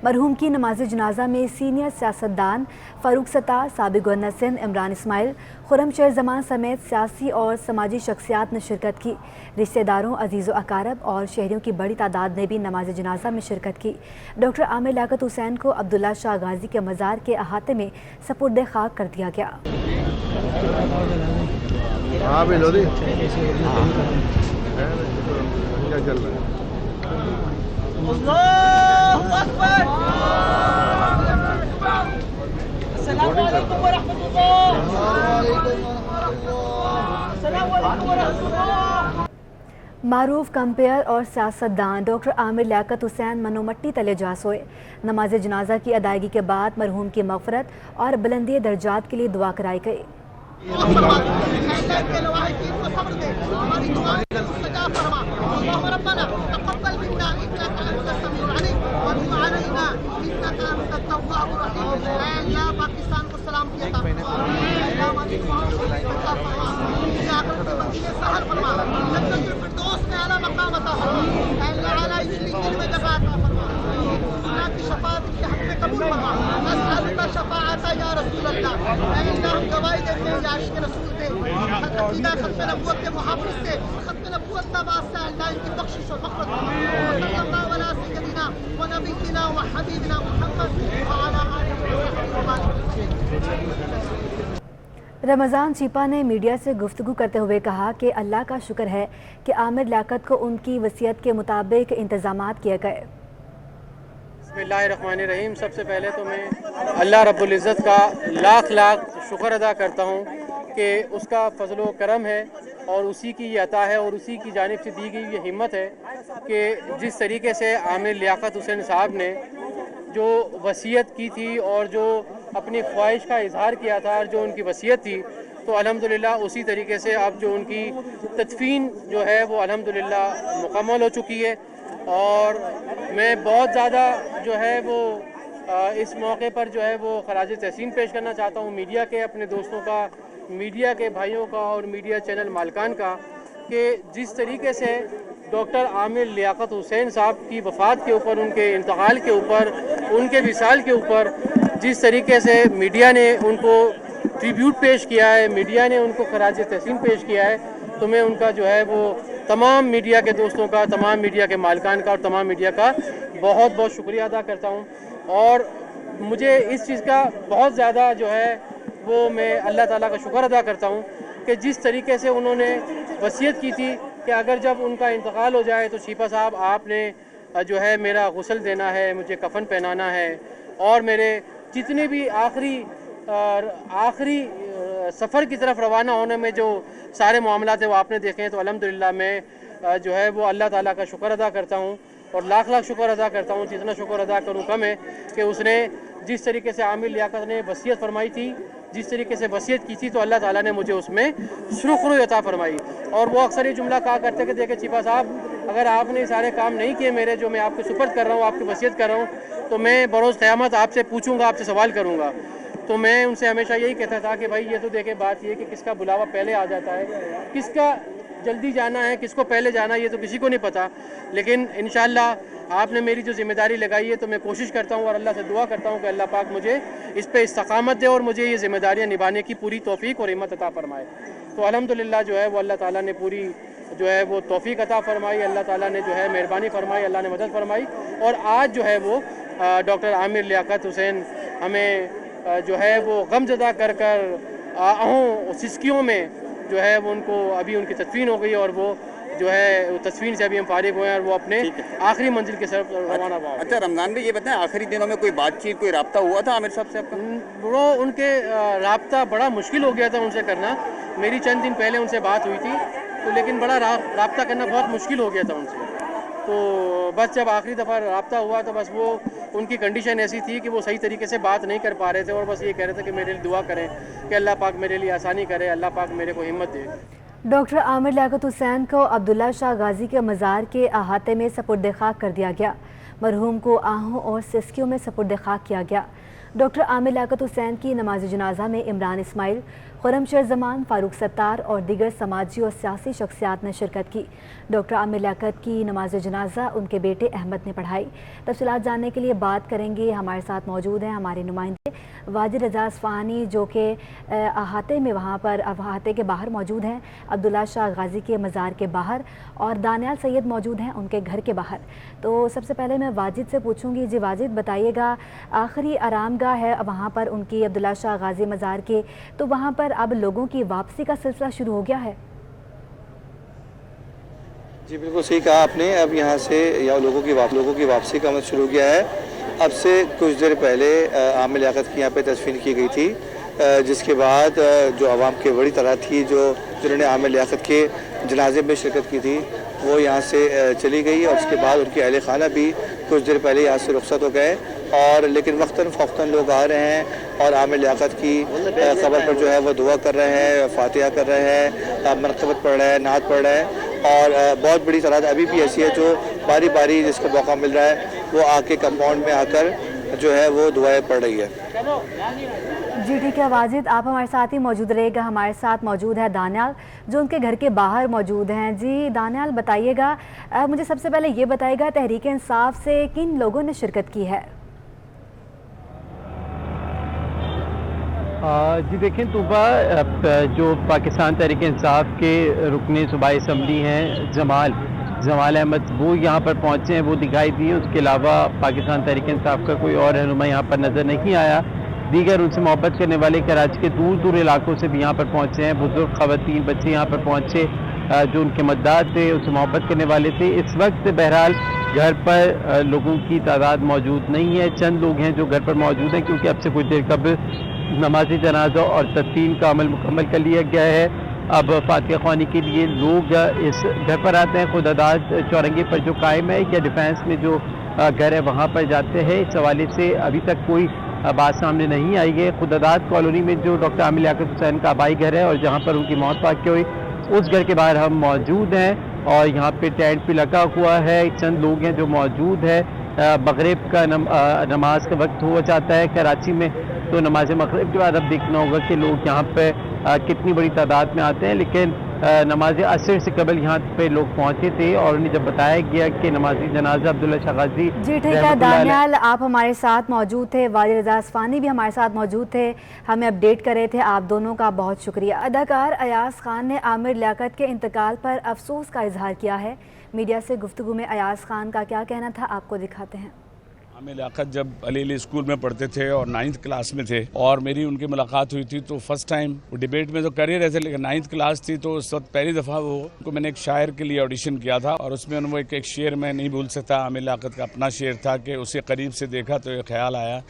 مرحوم کی نماز جنازہ میں سینئر سیاستدان فاروق ستار، سابق گورنر سندھ عمران اسماعیل، خرم شیر زمان سمیت سیاسی اور سماجی شخصیات نے شرکت کی۔ رشتہ داروں، عزیز و اقارب اور شہریوں کی بڑی تعداد نے بھی نماز جنازہ میں شرکت کی۔ ڈاکٹر عامر لیاقت حسین کو عبداللہ شاہ غازی کے مزار کے احاطے میں سپرد خاک کر دیا گیا۔ السلام علیکم ورحمۃ اللہ۔ معروف کمپیئر اور سیاستدان ڈاکٹر عامر لیاقت حسین منو مٹی تلے جا سوئے۔ نماز جنازہ کی ادائیگی کے بعد مرحوم کی مغفرت اور بلندی درجات کے لیے دعا کرائی گئی۔ پاکستان کو سلام کیا تھا، رمضان چیپا نے میڈیا سے گفتگو کرتے ہوئے کہا کہ اللہ کا شکر ہے کہ عامر لیاقت کو ان کی وصیت کے مطابق انتظامات کیے گئے۔ بسم اللہ الرحمن الرحیم۔ سب سے پہلے تو میں اللہ رب العزت کا لاکھ شکر ادا کرتا ہوں کہ اس کا فضل و کرم ہے اور اسی کی یہ عطا ہے اور اسی کی جانب سے دی گئی یہ ہمت ہے کہ جس طریقے سے عامر لیاقت حسین صاحب نے جو وصیت کی تھی اور جو اپنی خواہش کا اظہار کیا تھا اور جو ان کی وصیت تھی، تو الحمدللہ اسی طریقے سے اب جو ان کی تدفین جو ہے وہ الحمدللہ مکمل ہو چکی ہے۔ اور میں بہت زیادہ جو ہے وہ اس موقع پر جو ہے وہ خراج تحسین پیش کرنا چاہتا ہوں میڈیا کے اپنے دوستوں کا، میڈیا کے بھائیوں کا اور میڈیا چینل مالکان کا، کہ جس طریقے سے ڈاکٹر عامر لیاقت حسین صاحب کی وفات کے اوپر، ان کے انتقال کے اوپر، ان کے وصال کے اوپر جس طریقے سے میڈیا نے ان کو ٹریبیوٹ پیش کیا ہے، میڈیا نے ان کو خراج تحسین پیش کیا ہے، تو میں ان کا جو ہے وہ تمام میڈیا کے دوستوں کا، تمام میڈیا کے مالکان کا اور تمام میڈیا کا بہت بہت شکریہ ادا کرتا ہوں۔ اور مجھے اس چیز کا بہت زیادہ جو ہے وہ میں اللہ تعالیٰ کا شکر ادا کرتا ہوں کہ جس طریقے سے انہوں نے وصیت کی تھی کہ اگر جب ان کا انتقال ہو جائے تو چیپا صاحب آپ نے جو ہے میرا غسل دینا ہے، مجھے کفن پہنانا ہے، اور میرے جتنے بھی آخری سفر کی طرف روانہ ہونے میں جو سارے معاملات ہیں وہ آپ نے دیکھے ہیں۔ تو الحمدللہ میں جو ہے وہ اللہ تعالیٰ کا شکر ادا کرتا ہوں اور لاکھ شکر ادا کرتا ہوں۔ جتنا شکر ادا کروں کم ہے کہ اس نے جس طریقے سے عامر لیاقت نے وصیت فرمائی تھی، جس طریقے سے وصیت کی تھی، تو اللہ تعالیٰ نے مجھے اس میں سرخروی عطا فرمائی۔ اور وہ اکثر یہ جملہ کہا کرتے کہ دیکھیں چیپا صاحب، اگر آپ نے سارے کام نہیں کیے میرے جو میں آپ کو سپرد کر رہا ہوں، آپ کی وصیت کر رہا ہوں، تو میں بروز قیامت آپ سے پوچھوں گا، آپ سے سوال کروں گا۔ تو میں ان سے ہمیشہ یہی کہتا تھا کہ بھائی یہ تو دیکھیں بات یہ کہ کس کا بلاوا پہلے آ جاتا ہے، کس کا جلدی جانا ہے، کس کو پہلے جانا ہے، یہ تو کسی کو نہیں پتا، لیکن انشاءاللہ آپ نے میری جو ذمہ داری لگائی ہے تو میں کوشش کرتا ہوں اور اللہ سے دعا کرتا ہوں کہ اللہ پاک مجھے اس پہ استقامت دے اور مجھے یہ ذمہ داریاں نبھانے کی پوری توفیق اور ہمت عطا فرمائے۔ تو الحمدللہ جو ہے وہ اللہ تعالیٰ نے پوری جو ہے وہ توفیق عطا فرمائی، اللہ تعالیٰ نے جو ہے مہربانی فرمائی، اللہ نے مدد فرمائی، اور آج جو ہے وہ ڈاکٹر عامر لیاقت حسین ہمیں جو ہے وہ غم زدہ کر آہوں سسکیوں میں جو ہے وہ ان کو ابھی ان کی تدفین ہو گئی، اور وہ جو ہے تدفین سے ابھی ہم فارغ ہوئے ہیں اور وہ اپنے آخری منزل کے طرف روانہ ہوا۔ اچھا رمضان بھائی یہ بتائیں، آخری دنوں میں کوئی بات چیت، کوئی رابطہ ہوا تھا عامر صاحب سے آپ کا؟ وہ ان کے رابطہ بڑا مشکل ہو گیا تھا ان سے کرنا، میری چند دن پہلے ان سے بات ہوئی تھی، تو لیکن بڑا رابطہ کرنا بہت مشکل ہو گیا تھا ان سے۔ تو بس جب آخری دفعہ رابطہ ہوا تو بس وہ ان کی کنڈیشن ایسی تھی کہ وہ صحیح طریقے سے بات نہیں کر پا رہے تھے، اور بس یہ کہہ رہے تھے کہ میرے لیے دعا کریں کہ اللہ پاک میرے لیے آسانی کرے، اللہ پاک میرے کو ہمت دے۔ ڈاکٹر عامر لیاقت حسین کو عبداللہ شاہ غازی کے مزار کے احاطے میں سپرد خاک کر دیا گیا۔ مرحوم کو آہوں اور سسکیوں میں سپرد خاک کیا گیا۔ ڈاکٹر عامر لیاقت حسین کی نماز جنازہ میں عمران اسماعیل، खुरमशर जमान, फारूक सत्तार और दीगर समाजी और सियासी शख्सियात ने शिरकत की। डॉक्टर आमिर लियाकत की नमाज जनाजा उनके बेटे अहमद ने पढ़ाई। तफसीलात जानने के लिए बात करेंगे, हमारे साथ मौजूद हैं हमारे नुमाइंदे वाजिद रजा असफहानी जो कि अहाते में वहाँ पर अहाते के बाहर मौजूद हैं, अब्दुल्ला शाह गाजी के मज़ार के बाहर, और दानियाल सैयद मौजूद हैं उनके घर के बाहर। तो सबसे पहले मैं वाजिद से पूछूंगी, जी वाजिद बताइएगा, आखिरी आरामगाह है वहाँ पर उनकी अब्दुल्ला शाह गाजी मज़ार के, तो वहाँ पर अब लोगों की वापसी का सिलसिला शुरू हो गया है? जी बिल्कुल सही कहा आपने। अब यहाँ से या लोगों की वापसी का अमल शुरू हो गया है। अब से कुछ देर पहले आमिर लियाकत की यहाँ पे तदफीन की गई थी, जिसके बाद जो आवाम की बड़ी तादाद थी जिन्होंने आमिर लियाकत के जनाजे में शिरकत की थी वो यहाँ से चली गई, और उसके बाद उनके अहले खाना भी कुछ देर पहले यहाँ से रुखसत हो गए। और लेकिन वक्तन फ़ौक्तन लोग आ रहे हैं और आमिर लियाकत की ख़बर पर जो है वो दुआ कर रहे हैं, फातिहा कर रहे हैं, मरतबत पढ़ रहे हैं, नात पढ़ रहे हैं। और बहुत बड़ी तादाद अभी भी ऐसी है जो बारी बारी जिसको मौका मिल रहा है वो आके कंपाउंड में आकर जो है वो दुआएं पढ़ रही है। जी ठीक है वाजिद, आप हमारे साथ ही मौजूद रहेगा। हमारे साथ मौजूद है दानियाल जो उनके घर के बाहर मौजूद हैं। जी दानियाल बताइएगा, मुझे सबसे पहले ये बताइएगा, तहरीक इंसाफ से किन लोगों ने शिरकत की है? जी देखें तूबा, जो पाकिस्तान तहरीक इंसाफ के रुकने सूबाई असम्बली हैं जमाल अहमद, वो यहाँ पर पहुँचे हैं, वो दिखाई दिए। उसके अलावा पाकिस्तान तहरीक इंसाफ का कोई और रहनुमा यहाँ पर नज़र नहीं आया। दीगर उनसे मोहब्बत करने वाले कराची के दूर दूर इलाकों से भी यहाँ पर पहुँचे हैं। बुजुर्ग ख़वातीन बच्चे यहाँ पर पहुँचे जो उनके मद्दाद थे, उनसे मोहब्बत करने वाले थे। इस वक्त बहरहाल घर पर लोगों की तादाद मौजूद नहीं है, चंद लोग हैं जो घर पर मौजूद हैं, क्योंकि अब से कुछ देर कबल नमाज़ी जनाजा और तदफीन का अमल मुकम्मल कर लिया गया है। अब फातिहा ख्वानी के लिए लोग इस घर पर आते हैं। खुदादाद चौरंगी पर जो कायम है या डिफेंस में जो घर है वहाँ पर जाते हैं। इस हवाले से अभी तक कोई बात सामने नहीं आई है। खुदादाद कॉलोनी में जो डॉक्टर आमिर लियाकत हुसैन का आबाई घर है और जहाँ पर उनकी मौत वाक़ हुई, उस घर के बाहर हम मौजूद हैं और यहाँ पे टेंट भी लगा हुआ है। चंद लोग हैं जो मौजूद है। मगरिब का नमाज का वक्त हो जाता है कराची में, तो नमाज मगरिब के बाद अब देखना होगा कि लोग यहाँ पे कितनी बड़ी तादाद में आते हैं। लेकिन नमाज असर से कबल यहाँ पे लोग पहुँचे थे और उन्हें जब बताया गया कि नमाजी जनाजा अब्दुल्ला शाह गाजी। जी ठीक है दानियाल, आप हमारे साथ मौजूद थे, वाजिद रजा असफहानी भी हमारे साथ मौजूद थे, हमें अपडेट कर रहे थे। आप दोनों का बहुत शुक्रिया। अदाकार अयाज खान ने आमिर लियाकत के इंतकाल पर अफसोस का इजहार किया है। मीडिया से गुफ्तगू में अयाज खान का क्या कहना था, आपको दिखाते हैं। आमिर लियाकत जब अली स्कूल में पढ़ते थे और 9th क्लास में थे और मेरी उनकी मुलाकात हुई थी, तो फर्स्ट टाइम वो डिबेट में तो कर ही रहे थे, लेकिन 9th क्लास थी तो उस वक्त पहली दफ़ा वो मैंने एक शायर के लिए ऑडिशन किया था और उसमें उन्होंने एक शेर मैं नहीं भूल सकता। आमिर लियाकत का अपना शेर था कि उसे करीब से देखा तो ये ख्याल आया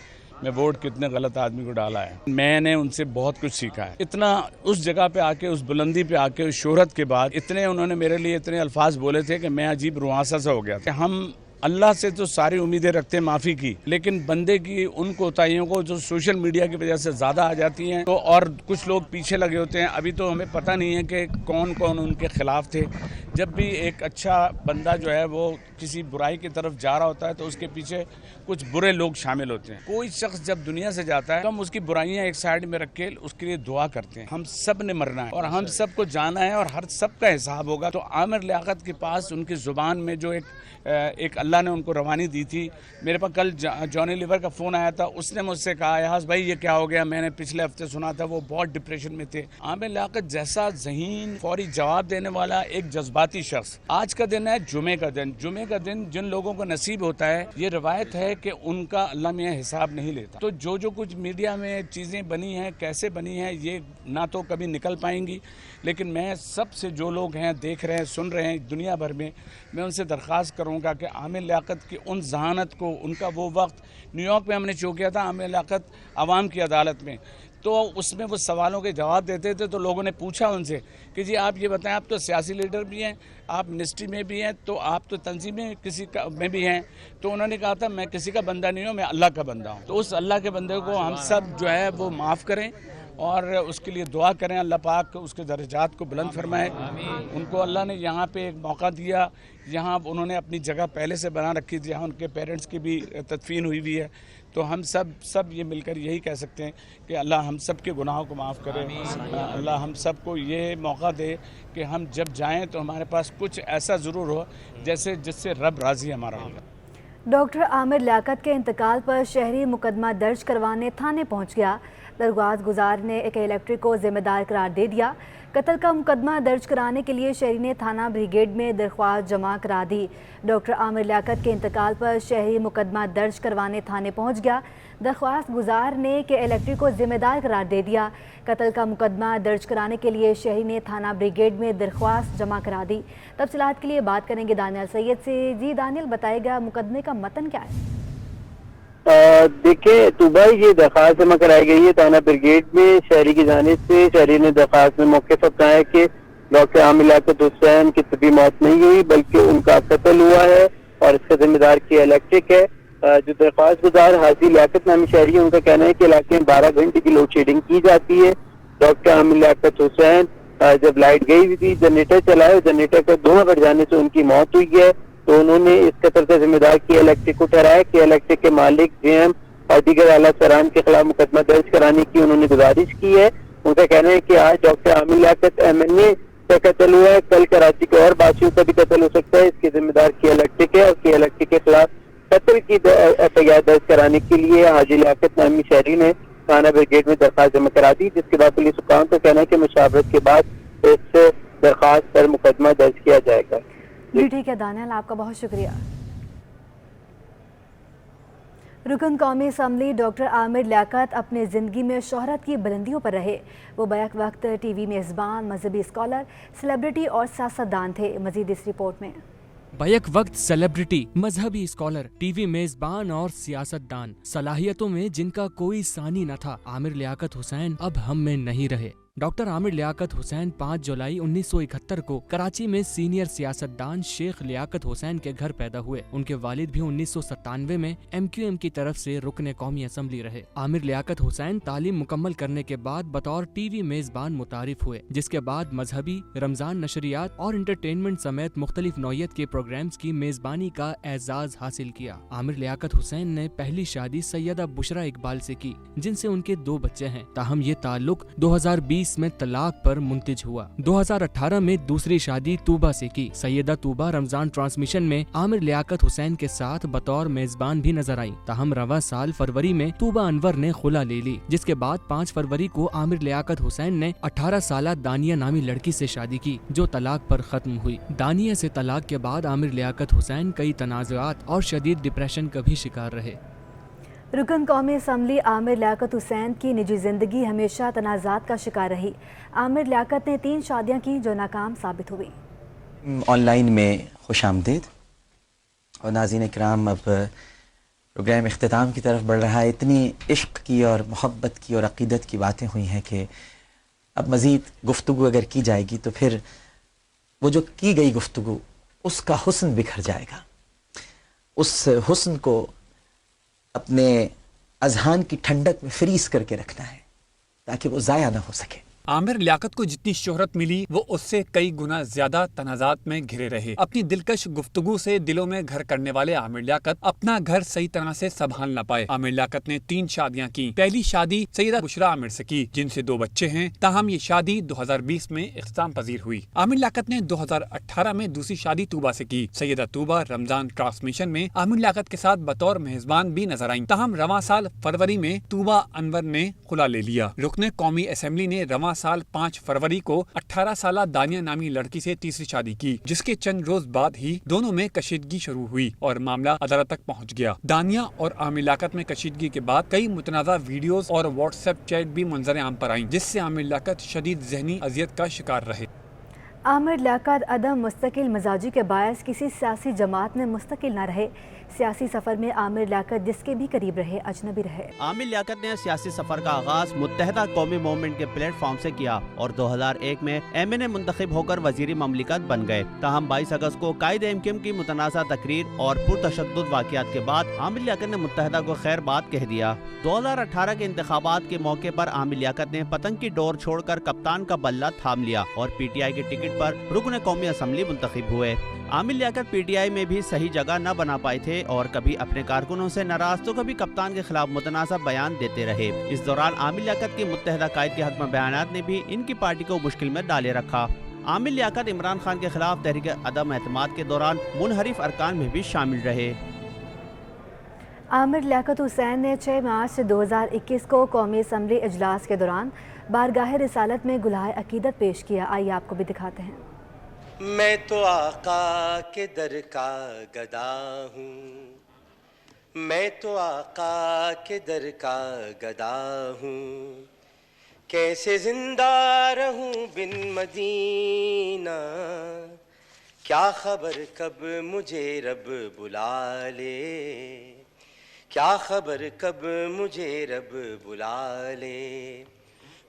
मैं वोट कितने गलत आदमी को डाला है। मैंने उनसे बहुत कुछ सीखा है। इतना उस जगह पे आके, उस बुलंदी पे आके, उस शोहरत के बाद इतने उन्होंने मेरे लिए इतने अल्फाज बोले थे कि मैं अजीब रुआसा सा हो गया था। हम अल्लाह से तो सारी उम्मीदें रखते हैं माफ़ी की, लेकिन बंदे की उन कोताहियों को जो सोशल मीडिया की वजह से ज़्यादा आ जाती हैं, तो और कुछ लोग पीछे लगे होते हैं। अभी तो हमें पता नहीं है कि कौन कौन उनके ख़िलाफ़ थे। जब भी एक अच्छा बंदा जो है वो किसी बुराई की तरफ जा रहा होता है तो उसके पीछे कुछ बुरे लोग शामिल होते हैं। कोई शख्स जब दुनिया से जाता है तो हम उसकी बुराइयां एक साइड में रख के उसके लिए दुआ करते हैं। हम सब ने मरना है और हम सब को जाना है और हर सब का हिसाब होगा। तो आमिर लियाकत के पास उनकी ज़ुबान में जो एक अल्लाह ने उनको रवानी दी थी। मेरे पास कल जॉनी लीवर का फ़ोन आया था, उसने मुझसे कहा यास भाई ये क्या हो गया। मैंने पिछले हफ्ते सुना था वो बहुत डिप्रेशन में थे। आमिर लियाकत जैसा ज़हीन फौरी जवाब देने वाला एक जज्बाती शख्स। आज का दिन है जुमे का दिन। जुमे का दिन जिन लोगों को नसीब होता है, ये रवायत है कि उनका अल्लाह में हिसाब नहीं लेता। तो जो कुछ मीडिया में चीज़ें बनी हैं, कैसे बनी हैं, ये ना तो कभी निकल पाएंगी। लेकिन मैं सबसे जो लोग हैं, देख रहे हैं, सुन रहे हैं दुनिया भर में, मैं उनसे दरख्वास्त करूँगा कि आमिर लियाकत की उन जहानत को, उनका वो वक्त न्यूयॉर्क में हमने शो किया था आमिर लियाकत अवाम की अदालत में, तो उसमें वो सवालों के जवाब देते थे। तो लोगों ने पूछा उनसे कि जी आप ये बताएं, आप तो सियासी लीडर भी हैं, आप मिनिस्ट्री में भी हैं, तो आप तो तंजीम में किसी का में भी हैं। तो उन्होंने कहा था मैं किसी का बंदा नहीं हूँ, मैं अल्लाह का बंदा हूँ। तो उस अल्लाह के बंदे को हम सब जो है वो माफ़ करें اور اس کے لیے دعا کریں अल्लाह पाक उसके दर्जात को बुलंद फरमाए। उनको अल्लाह ने यहाँ पे एक मौका दिया, यहाँ उन्होंने अपनी जगह पहले से बना रखी थी, यहाँ उनके पेरेंट्स की भी तदफीन हुई है। तो हम सब ये मिलकर यही कह सकते हैं कि अल्लाह हम सब के गुनाहों को माफ़ करे, अल्लाह हम सब को ये मौका दे कि हम जब जाएं तो हमारे पास कुछ ऐसा ज़रूर हो जैसे जिससे रब राज़ी हमारा होगा। डॉक्टर आमिर लियाकत के इंतकाल पर शहरी मुकदमा दर्ज करवाने थाने पहुंच गया। दरख्वास्त गुजार ने एक इलेक्ट्रिक को जिम्मेदार करार दे दिया। कत्ल का मुकदमा दर्ज कराने के लिए शहरी ने थाना ब्रिगेड में दरख्वास्त जमा करा दी। डॉक्टर आमिर लियाकत के इंतकाल पर शहरी मुकदमा दर्ज करवाने थाने पहुंच गया। दरख्वास्त गुजार ने के इलेक्ट्रिक को जिम्मेदार करार दे दिया। कत्ल का मुकदमा दर्ज कराने के लिए शहरी ने थाना ब्रिगेड में दरख्वास्त जमा करा दी। तफसीलात के लिए बात करेंगे दानियल सैयद से। जी दानियल, बताएगा मुकदमे का मतन क्या है? देखिए तूबा, ये दरख्वास्त जमा कराई गई है थाना ब्रिगेड में शहरी की जानिब से। शहरी ने दरख्वास्त में मौके पर बताया कि डॉक्टर आमिर लियाकत हुसैन की तबी मौत नहीं हुई बल्कि उनका कत्ल हुआ है और इसका जिम्मेदार की इलेक्ट्रिक है। जो दरख्वास्त गुजार हाजी लियाकत नामी शहरी है, उनका कहना है कि इलाके में 12 घंटे की लोड शेडिंग की जाती है। डॉक्टर आमिर लियाकत हुसैन जब लाइट गई हुई थी, जनरेटर चलाया, जनरेटर का धुआं बढ़ जाने से उनकी मौत हुई है। तो उन्होंने इस कत्ल का जिम्मेदार की इलेक्ट्रिक को ठहराया कि इलेक्ट्रिक के मालिक जेएम और दीगर आला सरान के खिलाफ मुकदमा दर्ज कराने की उन्होंने गुजारिश की है। उनका कहना है कि आज डॉक्टर आमिर लियाकत एमएनए का कत्ल हुआ है, कल कराची के और बाशियों का भी कत्ल हो सकता है। इसके जिम्मेदार की इलेक्ट्रिक है और की इलेक्ट्रिक के खिलाफ कत्ल की एफआईआर दर्ज कराने के लिए हाजी लियाकत नामी शहरी ने थाना ब्रिगेड में दरख्वास्त जमा करा दी, जिसके बाद पुलिस हुकाम का कहना है कि मुशावरत के बाद इस दरख्वास्त पर मुकदमा दर्ज किया जाएगा। जी ठीक है दानियल, आपका बहुत शुक्रिया। रुकन कौमी असम्बली डॉक्टर आमिर लियाकत अपनी ज़िंदगी में शोहरत की बुलंदियों पर रहे। वो बैक वक्त टीवी मेज़बान, मजहबी स्कॉलर, सेलिब्रिटी और सियासतदान थे। मजीद इस रिपोर्ट में। बैक वक्त सेलिब्रिटी, मजहबी स्कॉलर, टीवी मेजबान और सियासतदान, सलाहियतों में जिनका कोई सानी न था, आमिर लियाकत हुसैन अब हम में नहीं रहे। डॉक्टर आमिर लियाकत हुसैन 5 जुलाई 1971 को कराची में सीनियर सियासतदान शेख लियाकत हुसैन के घर पैदा हुए। उनके वालिद भी 1997 में MQM की तरफ से रुकने कौमी असम्बली रहे। आमिर लियाकत हुसैन तालीम मुकम्मल करने के बाद बतौर टीवी मेजबान मुतारिफ हुए, जिसके बाद मजहबी, रमजान नशरियात और इंटरटेनमेंट समेत मुख्तलिफ नौयत के प्रोग्राम्स की मेजबानी का एजाज हासिल किया। आमिर लियाकत हुसैन ने पहली शादी सैयदा बुशरा इकबाल से की, जिनसे उनके 2 बच्चे हैं। ताहम ये ताल्लुक 2020 में तलाक पर मुंतज हुआ। 2018 में दूसरी शादी तूबा से की। सैयदा तूबा रमजान ट्रांसमिशन में आमिर लियाकत हुसैन के साथ बतौर मेजबान भी नजर आई। ताहम रवा साल फरवरी में तूबा अनवर ने खुला ले ली, जिसके बाद 5 फरवरी को आमिर लियाकत हुसैन ने 18 साल दानिया नामी लड़की से शादी की, जो तलाक पर खत्म हुई। दानिया से तलाक के बाद आमिर लियाकत हुसैन कई तनाज़ुआत और शदीद डिप्रेशन का भी शिकार रहे। रुकन कौमी असम्बली आमिर लियाकत हुसैन की निजी ज़िंदगी हमेशा तनाज़ात का शिकार रही। आमिर लियाकत ने 3 शादियां की जो नाकाम साबित हुई। ऑनलाइन में खुश आमदीद और नाज़रीन किराम, अब प्रोग्राम इख्तिताम की तरफ बढ़ रहा है। इतनी इश्क की और मोहब्बत की और अक़ीदत की बातें हुई हैं कि अब मज़ीद गुफ्तगू अगर की जाएगी तो फिर वो जो की गई गुफ्तगू उसका हुस्न बिखर जाएगा। उस हुस्न को अपने अज़हान की ठंडक में फ्रीज करके रखना है ताकि वो ज़ाया ना हो सके। आमिर लियाकत को जितनी शोहरत मिली वो उससे कई गुना ज्यादा तनाज़ात में घिरे रहे। अपनी दिलकश गुफ्तगू से दिलों में घर करने वाले आमिर लियाकत अपना घर सही तरह से संभाल न पाए। आमिर लियाकत ने 3 शादियां की। पहली शादी सैयदा बुशरा आमिर से की, जिनसे 2 बच्चे हैं। ताहम ये शादी 2020 में इख्तिताम पजीर हुई। आमिर लियाकत ने 2018 में दूसरी शादी तूबा से की। सैयदा तूबा रमजान ट्रांसमिशन में आमिर लियाकत के साथ बतौर मेहजबान भी नजर आई। ताहम रवां साल फरवरी में तूबा अनवर ने खुला ले लिया। रुकने कौमी असम्बली ने रवां साल 5 फरवरी को 18 साल दानिया नामी लड़की से तीसरी शादी की, जिसके चंद रोज बाद ही दोनों में कशीदगी शुरू हुई और मामला अदालत तक पहुंच गया। दानिया और आमिर लियाकत में कशीदगी के बाद कई मुतनाज़ा वीडियोस और व्हाट्सएप चैट भी मंजर आम पर आईं, जिससे आमिर लियाकत शदीद ज़हनी अजियत का शिकार रहे। आमिर लियाकत अदम मुस्तकिल मिजाजी के बायस किसी सियासी जमात में मुस्तकिल न रहे। सियासी सफर में आमिर लियाकत जिसके भी करीब रहे अजनबी रहे। आमिर लियाकत ने सियासी सफर का आगाज मुत्तहदा कौमी मूवमेंट के प्लेटफॉर्म से किया और 2001 में MNA मुंतखब होकर वजीर ममलिकत बन गए। ताहम 22 अगस्त को कायद MKM की मुतनाज़ा तकरीर और पुरतशद्दुद वाक़ियात के बाद आमिर लियाकत ने मुत्तहदा को खैर बात कह दिया। 2018 के इंतखाबात के मौके पर आमिर लियाकत ने पतंग की डोर छोड़कर कप्तान का बल्ला थाम लिया और PTI के टिकट पर रुकन कौमी असम्बली मुंतखब हुए। आमिर लियाकत PTI में भी सही जगह न बना पाए थे और कभी अपने कारकुनों से नाराज तो कभी कप्तान के खिलाफ मुतनाज़ा बयान देते रहे। इस दौरान आमिर लियाकत की मुत्तहदा कायद के हक में बयानात ने भी इनकी पार्टी को मुश्किल में डाले रखा। आमिर लियाकत इमरान खान के खिलाफ तहरीक अदम एतमाद के दौरान मुनहरिफ अरकान में भी शामिल रहे। आमिर लियाकत हुसैन ने 6 मार्च 2021 को कौमी असम्बली इजलास के दौरान बारगाह रिसालत में गुलाह अकीदत पेश किया। आइए आपको भी दिखाते हैं। मैं तो आका के दर का गदा हूँ, मैं तो आका के दर का गदा हूँ, कैसे जिंदा रहूँ बिन मदीना, क्या खबर कब मुझे रब बुला ले, क्या खबर कब मुझे रब बुला ले,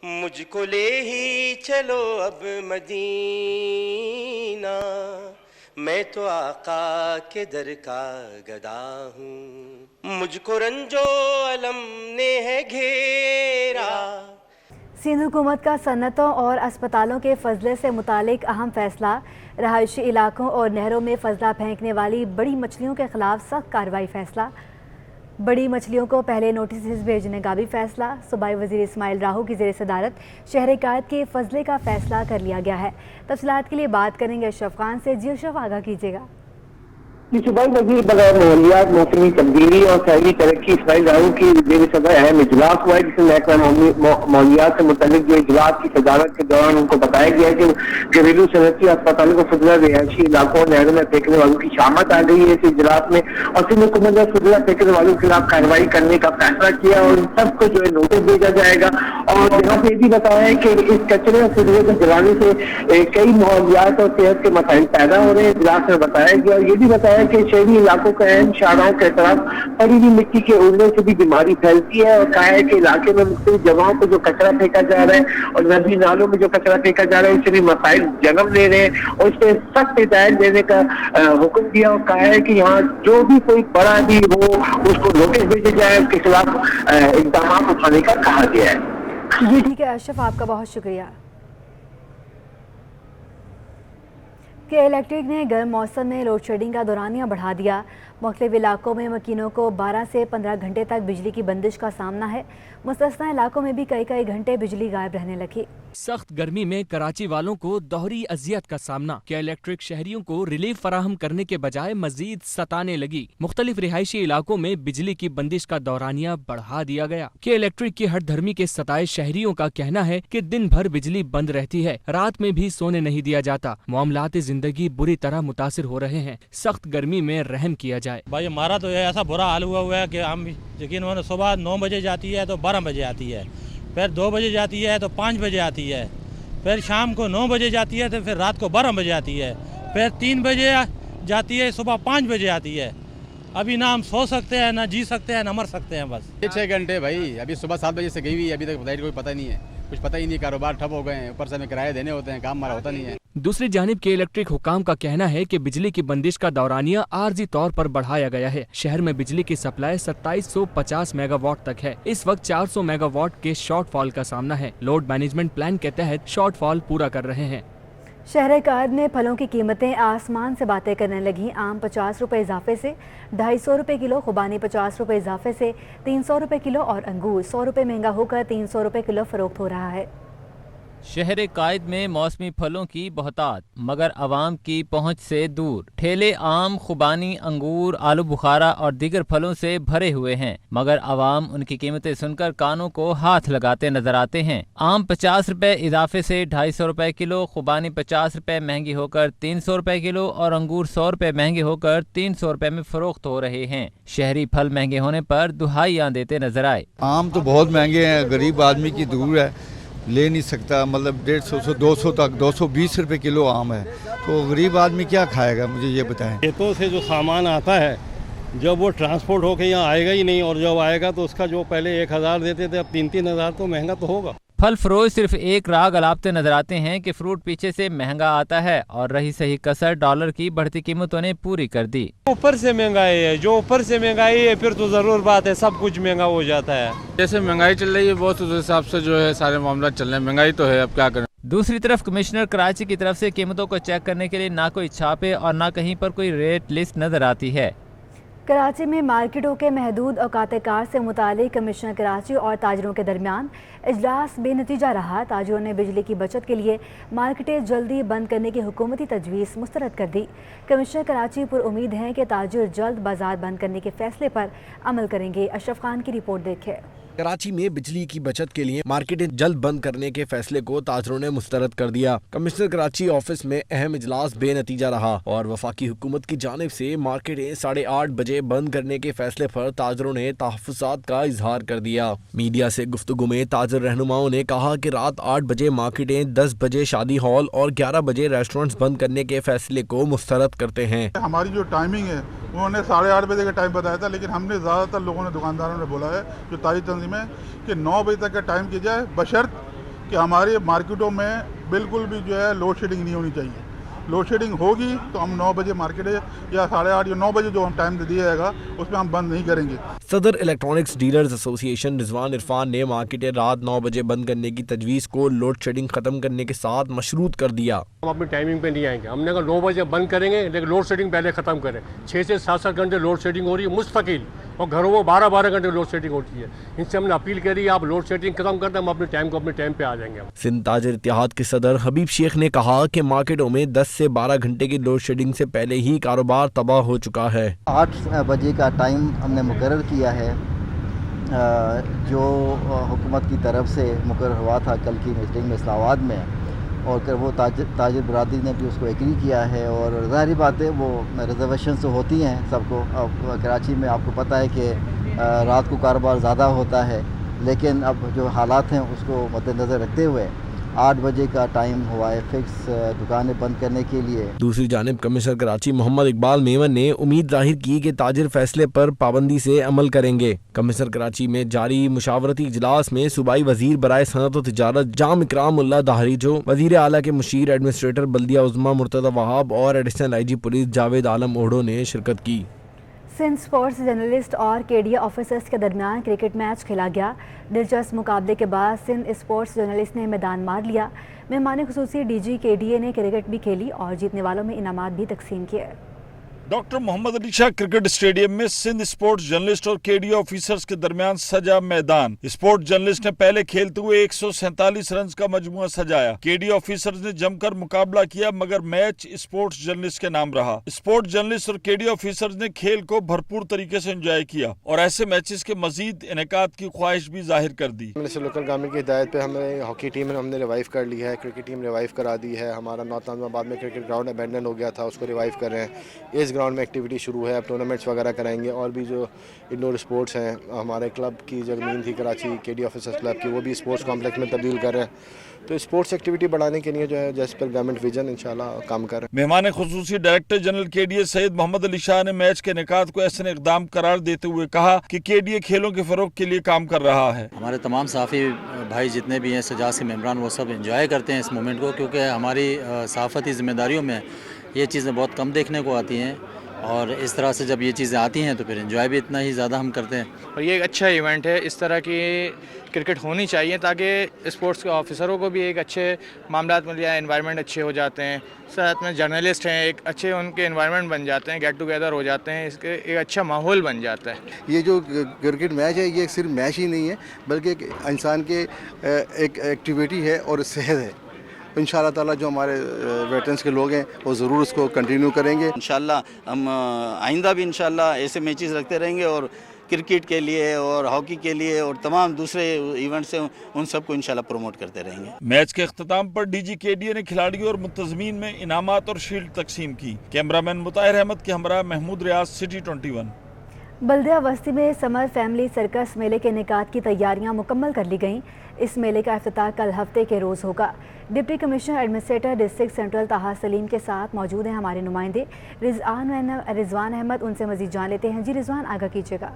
मुझको ले ही चलो अब मदीना, मैं तो आका के दर का गदा हूँ, मुझको रंजो अलम ने है घेरा। सिंध हुकूमत का सन्नतों और अस्पतालों के फजले से मुतालिक अहम फैसला। रहायशी इलाकों और नहरों में फजला फेंकने वाली बड़ी मछलियों के खिलाफ सख्त कार्रवाई फैसला। बड़ी मछलियों को पहले नोटिस भेजने का भी फैसला। सूबाई वजीर इस्माइल राहू की ज़ेर सदारत शहर कायद के फजले का फैसला कर लिया गया है। तफसीलात के लिए बात करेंगे अशरफ खान से। जी अशरफ, आगाह कीजिएगा। सूबाई वजीर बगैर माहौलियात, मौसमी तब्दीली और शहरी तरक्की इस्माइल राहू की ज़ेर सदर अहम इजलास हुआ है, जिसमें महकमा माहौलियात से मुतल्लिक जो इजलास की सदारत के दौरान उनको बताया गया है कि घरेलू सनती अस्पतालों को फजला रिहायशी इलाकों और नहरों में फेंकने वालों की शामत आ गई है इस इजलास में, और सिंध हुकूमत ने फजला फेंकने वालों के खिलाफ कार्रवाई करने का फैसला किया और इन सबको जो है नोटिस भेजा जाएगा। और यहाँ पे ये भी बताया है कि इस कचरे और फजले को जलाने से कई माहौलियात और सेहत के मसाइल पैदा हो रहे हैं, इजलास में बताया गया। और ये भी बताया कि शहरी इलाकों के अहम शाहराहों के तरफ पड़ी हुई मिट्टी के उड़ने से भी बीमारी फैलती है, और कहा है कि इलाके में मुख्तलिफ जगहों पर जो कचरा फेंका जा रहा है और नदी नालों में जो कचरा फेंका जा रहा है उससे भी मसाइल जन्म ले रहे हैं, और इस पर सख्त हिदायत देने का हुक्म दिया और कहा है कि यहाँ जो भी कोई बड़ा भी हो उसको नोटिस भेजे जाए, उसके खिलाफ इक़दाम उठाने का कहा गया है। जी ठीक है अशरफ, आपका बहुत शुक्रिया। के इलेक्ट्रिक ने गर्म मौसम में लोड शेडिंग का दौरानिया बढ़ा दिया। मुख्तलिफ इलाकों में मकीनों को 12 से 15 घंटे तक बिजली की बंदिश का सामना है। मुस्तस्ना इलाकों में भी कई घंटे बिजली गायब रहने लगी। सख्त गर्मी में कराची वालों को दोहरी अजियत का सामना। के इलेक्ट्रिक शहरियों को रिलीफ फराहम करने के बजाय मजीद सताने लगी। मुख्तलिफ रिहायशी इलाकों में बिजली की बंदिश का दौरानिया बढ़ा दिया गया। के इलेक्ट्रिक की हठधर्मी के सताए शहरियों का कहना है कि दिन भर बिजली बंद रहती है, रात में भी सोने नहीं दिया जाता। मामलात जिंदगी बुरी तरह मुतासिर हो रहे हैं। सख्त गर्मी में रहम किया जाए। भाई हमारा तो ऐसा बुरा हाल हुआ है कि हम यकीन सुबह 9 बजे जाती है तो 12 बजे आती है, फिर 2 बजे जाती है तो 5 बजे आती है, फिर शाम को 9 बजे जाती है तो फिर रात को 12 बजे आती है, फिर 3 बजे जाती है, सुबह 5 बजे आती है। अभी ना हम सो सकते हैं, ना जी सकते हैं, ना मर सकते हैं। बस 6 घंटे भाई, अभी सुबह 7 बजे से गई हुई, अभी तक लाइट कोई पता नहीं है, कुछ पता ही नहीं, कारोबार ठप हो गए हैं, ऊपर से हमें किराए देने होते हैं, काम हमारा होता नहीं है। दूसरी जानिब के इलेक्ट्रिक हुकाम का कहना है कि बिजली की बंदिश का दौरानिया आर्जी तौर पर बढ़ाया गया है। शहर में बिजली की सप्लाई 2750 मेगावाट तक है। इस वक्त 400 मेगावाट के शॉर्टफॉल का सामना है। लोड मैनेजमेंट प्लान के तहत शॉर्टफॉल पूरा कर रहे हैं। शहर कायद में फलों की कीमतें आसमान से बातें करने लगी। आम 50 रुपये इजाफे से 250 रुपये किलो, खुबानी 50 रुपये इजाफे से 300 रुपये किलो और अंगूर 100 रुपये महंगा होकर 300 रुपये किलो फरोख्त हो रहा है। शहर कायद में मौसमी फलों की बहुतात मगर आवाम की पहुंच से दूर। ठेले आम, खुबानी, अंगूर, आलू बुखारा और दीगर फलों से भरे हुए हैं, मगर आवाम उनकी कीमतें सुनकर कानों को हाथ लगाते नजर आते हैं। आम 50 रुपये इजाफे से 250 रुपये किलो, खुबानी 50 रुपये महंगी होकर 300 रुपये किलो और अंगूर 100 रुपये महंगे होकर 300 रुपये में फरोख्त हो रहे हैं। शहरी फल महंगे होने पर दुहाइयां देते नजर आए। आम तो बहुत महंगे हैं, गरीब आदमी की दूर है, ले नहीं सकता, मतलब 150 से 200 तक 220 रुपये किलो आम है, तो गरीब आदमी क्या खाएगा, मुझे ये बताएं। खेतों से जो सामान आता है जब वो ट्रांसपोर्ट होके यहाँ आएगा ही नहीं, और जब आएगा तो उसका जो पहले 1000 देते थे अब 3-3 हज़ार, तो महंगा तो होगा। फल फरोश सिर्फ एक राग अलापते नजर आते हैं कि फ्रूट पीछे से महंगा आता है, और रही सही कसर डॉलर की बढ़ती कीमतों ने पूरी कर दी। ऊपर से महंगाई है, जो ऊपर से महंगाई है फिर तो जरूर बात है सब कुछ महंगा हो जाता है। जैसे महंगाई चल रही है बहुत, उस हिसाब से जो है सारे मामला चल रहे हैं। महंगाई तो है, अब क्या करें। दूसरी तरफ कमिश्नर कराची की तरफ से कीमतों को चेक करने के लिए ना कोई छापे और ना कहीं पर कोई रेट लिस्ट नजर आती है। कराची में मार्केटों के महदूद औकात कार से मुतालिक कमिश्नर कराची और ताजरों के दरमियान इजलास बेनतीजा रहा। ताजरों ने बिजली की बचत के लिए मार्केटें जल्दी बंद करने की हुकूमती तजवीज़ मुस्तरद कर दी। कमिश्नर कराची पर उम्मीद हैं कि ताजिर जल्द बाजार बंद करने के फैसले पर अमल करेंगे। अशरफ खान की रिपोर्ट देखें। कराची में बिजली की बचत के लिए मार्केटें जल्द बंद करने के फैसले को ताजरों ने मुस्तरद कर दिया। कमिश्नर कराची ऑफिस में अहम इजलास बेनतीजा रहा और वफाकी हुकूमत की जानिब से मार्केटें 8:30 बजे बंद करने के फैसले पर ताजरों ने तहफ़्फ़ुज़ात का इजहार कर दिया। मीडिया से गुफ्तगू में ताजर रहनुमाओं ने कहा कि रात 8 बजे मार्केटें, 10 बजे शादी हॉल और 11 बजे रेस्टोरेंट्स बंद करने के फैसले को मुस्तरद करते हैं। हमारी जो टाइमिंग है उन्होंने 8:30 बजे का टाइम बताया था, लेकिन हमने ज़्यादातर लोगों ने, दुकानदारों ने बोला है जो ताजी तंजीम है कि 9 बजे तक का टाइम किया जाए, बशर्त कि हमारे मार्केटों में बिल्कुल भी जो है लोड शेडिंग नहीं होनी चाहिए। लोड शेडिंग होगी तो हम 9 बजे मार्केट या 8:30 या 9 बजे जो हम टाइम दिया जाएगा उसमें हम बंद नहीं करेंगे। सदर electronics dealers association Rizwan Irfan ने मार्केटें रात 9 बजे बंद करने की तजवीज़ को लोड शेडिंग खत्म करने के साथ मशरूत कर दिया। हम अपनी टाइमिंग पे नहीं आएंगे, हमने कहा 9 बजे बंद करेंगे, लेकिन लोड शेडिंग पहले खत्म करें। 6 से 7 घंटे लोड शेडिंग हो रही है मुस्तकिल, और घरों में 12 घंटे लोड शेडिंग होती है। इनसे हमने अपील करी है आप लोड शेडिंग खत्म करते हैं, हम अपने टाइम को अपने टाइम पे आ जाएंगे। सिंध ताजर इत्तेहाद के सदर हबीब शेख ने कहा कि मार्केटों में 10 से 12 घंटे की लोड शेडिंग से पहले ही कारोबार तबाह हो चुका है। 8 बजे का टाइम हमने मुकर्रर किया है, जो हुकूमत की तरफ से मुकर्रर हुआ था कल की मीटिंग में इस्लामाबाद में, और वो ताजिर बरादरी ने भी उसको एग्री किया है। और ज़ाहिर बात है वो रिजर्वेशन तो होती हैं सबको। अब कराची में आपको पता है कि रात को कारोबार ज़्यादा होता है, लेकिन अब जो हालात हैं उसको मद्देनज़र रखते हुए 8 बजे का टाइम हुआ है फिक्स दुकानें बंद करने के लिए। दूसरी जानिब कमिश्नर कराची मोहम्मद इकबाल मेमन ने उम्मीद जाहिर की कि ताजिर फैसले पर पाबंदी से अमल करेंगे। कमिश्नर कराची में जारी मुशावरती इजलास में सूबाई वजीर बराए सनत और तिजारत जाम इकराम उल्लाह दाहरीजो, वजीर आला के मुशीर एडमिनिस्ट्रेटर बल्दिया उज़्मा मुर्तज़ा वहाब और additional IG police Javed Alam ओढ़ो ने शिरकत की। सिंध स्पोर्ट्स जर्नलिस्ट और KDA ऑफिसर्स के दरमियान क्रिकेट मैच खेला गया। दिलचस्प मुकाबले के बाद सिंध स्पोर्ट्स जर्नलिस्ट ने मैदान मार लिया। मेहमान खुसूसी DG KDA ने क्रिकेट भी खेली और जीतने वालों में इनामात भी तकसीम किए। Doctor Mohammad Ali Shah cricket stadium में सिंध स्पोर्ट्स जर्नलिस्ट और KDA ऑफिसर्स के दरमियान सजा मैदान। स्पोर्ट्स जर्नलिस्ट ने पहले खेलते हुए 147 रन का मजमुआ सजाया। KDA ऑफिसर्स ने जमकर मुकाबला किया, मगर मैच स्पोर्ट्स जर्नलिस्ट के नाम रहा। स्पोर्ट्स जर्नलिस्ट और KDA ऑफिसर्स ने खेल को भरपूर तरीके से एंजॉय किया और ऐसे मैचेस के मजीद इनेकाद की ख्वाहिश भी जाहिर कर दी। लोकल गवर्नमेंट की हिदायत पे हमें हॉकी टीम हमने रिवाइव कर ली है, क्रिकेट टीम रिवाइव करा दी है। हमारा नॉर्थ नाज़िमाबाद में क्रिकेट ग्राउंड अबैंडन हो गया था, उसको रिवाइव कर रहे हैं। इस ग्राउंड में एक्टिविटी शुरू है, अब टूर्नामेंट्स वगैरह कराएंगे। और भी जो इंडोर स्पोर्ट्स हैं, हमारे क्लब की ज़मीन थी कराची KDA ऑफिसर्स क्लब की, वो भी स्पोर्ट्स कॉम्प्लेक्स में तब्दील कर रहे हैं। तो स्पोर्ट्स एक्टिविटी बढ़ाने के लिए जो है जैसे पर गवर्नमेंट विजन इंशाल्लाह काम कर रहे हैं। मेहमान खुसूसी director general KDA Syed Mohammad Ali Shah ने मैच के निकात को ऐसे इकदाम करार देते हुए कहा कि KDA खेलों के फरोग के लिए काम कर रहा है। हमारे तमाम सहाफ़ी भाई जितने भी हैं, सजाद के मेम्बरान, वो सब एंजॉय करते हैं इस मोमेंट को, क्योंकि हमारी सहाफ़ती ज़िम्मेदारियों में ये चीज़ें बहुत कम देखने को आती हैं, और इस तरह से जब ये चीज़ें आती हैं तो फिर एंजॉय भी इतना ही ज़्यादा हम करते हैं। और ये एक अच्छा इवेंट है, इस तरह की क्रिकेट होनी चाहिए ताकि स्पोर्ट्स के ऑफिसरों को भी एक अच्छे मामलात मिल जाए, एनवायरनमेंट अच्छे हो जाते हैं। साथ में जर्नलिस्ट हैं, एक अच्छे उनके एनवायरनमेंट बन जाते हैं, गेट टुगेदर हो जाते हैं, इसके एक अच्छा माहौल बन जाता है। ये जो क्रिकेट मैच है ये सिर्फ मैच ही नहीं है, बल्कि एक इंसान के एक एक्टिविटी है और सेहत है। इंशाअल्लाह ताला जो हमारे वेटरन्स के लोग हैं वो ज़रूर उसको कंटिन्यू करेंगे। इंशाअल्लाह हम आइंदा भी इंशाअल्लाह ऐसे मैचेस रखते रहेंगे, और क्रिकेट के लिए और हॉकी के लिए और तमाम दूसरे इवेंट्स हैं उन सबको इंशाअल्लाह प्रमोट करते रहेंगे। मैच के अख्ताम पर DG KDA ने खिलाड़ियों और मुंतज़मीन में इनामात और शील्ड तकसीम की। कैमरामैन मुताहिर अहमद के हमरा महमूद रियाज, सिटी 21। बल्दिया बस्ती में समर फैमिली सर्कस मेले के इनेकाद की तैयारियां मुकम्मल कर ली गईं। इस मेले का इफ्तिताह कल हफ्ते के रोज़ होगा। Deputy commissioner administrator district central ताहा सलीम के साथ मौजूद हैं हमारे नुमाइंदे रिजवान अहमद। उनसे मज़ीद जान लेते हैं। जी रिजवान, आगाह कीजिएगा।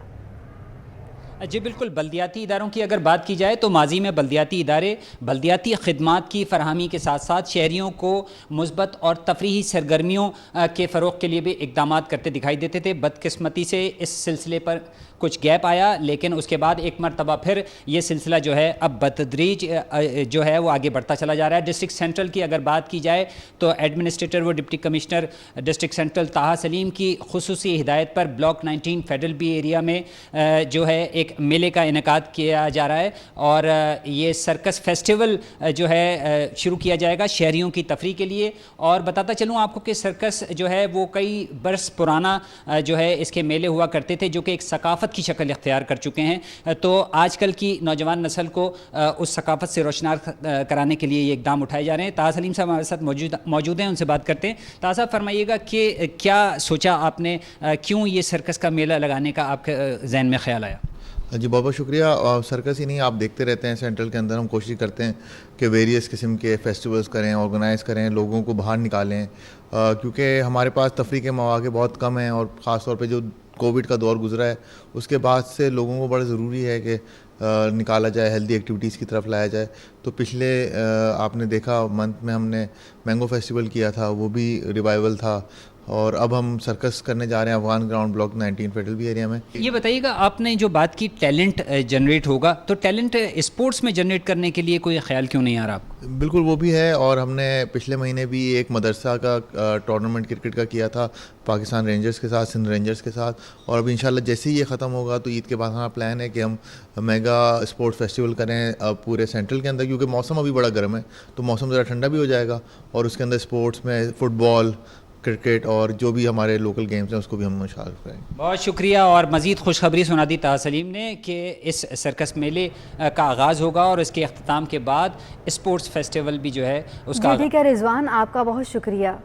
जी बिल्कुल, बल्दियाती इदारों की अगर बात की जाए तो माजी में बल्दियाती इदारे बल्दियाती खिदमात की फरहमी के साथ साथ शहरियों को मुस्बत और तफरीही सरगर्मियों के फ़रोग़ के लिए भी इक़दाम करते दिखाई देते थे। बदकिस्मती से इस सिलसिले पर कुछ गैप आया, लेकिन उसके बाद एक मरतबा फिर ये सिलसिला जो है अब बतदरीज जो है वो आगे बढ़ता चला जा रहा है। डिस्ट्रिक्ट सेंट्रल की अगर बात की जाए तो एडमिनिस्ट्रेटर व डिप्टी कमिश्नर डिस्ट्रिक्ट सेंट्रल ताहा सलीम की खुसूसी हिदायत पर ब्लॉक 19 फेडरल बी एरिया में जो है एक मेले का इनेकाद किया जा रहा है और ये सर्कस फेस्टिवल जो है शुरू किया जाएगा शहरियों की तफरीह के लिए। और बताता चलूँ आपको कि सर्कस जो है वो कई बरस पुराना जो है इसके मेले हुआ करते थे, जो कि एक सकाफ़त की शक्ल इख्तियार कर चुके हैं। तो आजकल की नौजवान नस्ल को उस सकाफ़त से रोशनार कराने के लिए ये इक़दाम उठाए जा रहे हैं। ताहा सलीम साहब हमारे साथ मौजूद हैं, उनसे बात करते हैं। ताहा साहब, फरमाइएगा कि क्या सोचा आपने, क्यों ये सर्कस का मेला लगाने का आपके जहन में ख्याल आया? जी बहुत बहुत शुक्रिया। सर्कस ही नहीं, आप देखते रहते हैं सेंट्रल के अंदर हम कोशिश करते हैं कि वेरियस किस्म के फेस्टिवल्स करें, ऑर्गेनाइज़ करें, लोगों को बाहर निकालें, क्योंकि हमारे पास तफरीह के मौके बहुत कम हैं और ख़ास तौर पे जो कोविड का दौर गुजरा है उसके बाद से लोगों को बड़ा ज़रूरी है कि निकाला जाए, हेल्दी एक्टिविटीज़ की तरफ लाया जाए। तो पिछले आपने देखा मंथ में हमने मैंगो फेस्टिवल किया था, वो भी रिवाइवल था, और अब हम सर्कस करने जा रहे हैं Afghan ground block 19 federal B area में। ये बताइएगा, आपने जो बात की टैलेंट जनरेट होगा, तो टैलेंट स्पोर्ट्स में जनरेट करने के लिए कोई ख्याल क्यों नहीं आ रहा आपको? बिल्कुल वो भी है, और हमने पिछले महीने भी एक मदरसा का टूर्नामेंट क्रिकेट का किया था पाकिस्तान रेंजर्स के साथ, सिंध रेंजर्स के साथ। और अब इंशाल्लाह जैसे ही ये ख़त्म होगा तो ईद के बाद हमारा प्लान है कि हम मेगा स्पोर्ट्स फेस्टिवल करें पूरे सेंट्रल के अंदर, क्योंकि मौसम अभी बड़ा गर्म है तो मौसम ज़रा ठंडा भी हो जाएगा और उसके अंदर स्पोर्ट्स में फुटबॉल, क्रिकेट और जो भी हमारे लोकल गेम्स हैं उसको भी हम शामिल करेंगे। बहुत शुक्रिया। और मज़ीद खुशखबरी सुना दी ताहा सलीम ने कि इस सर्कस मेले का आगाज़ होगा और इसके अख्ताम के बाद स्पोर्ट्स फेस्टिवल भी जो है उसका। ठीक है रिजवान, आपका बहुत शुक्रिया।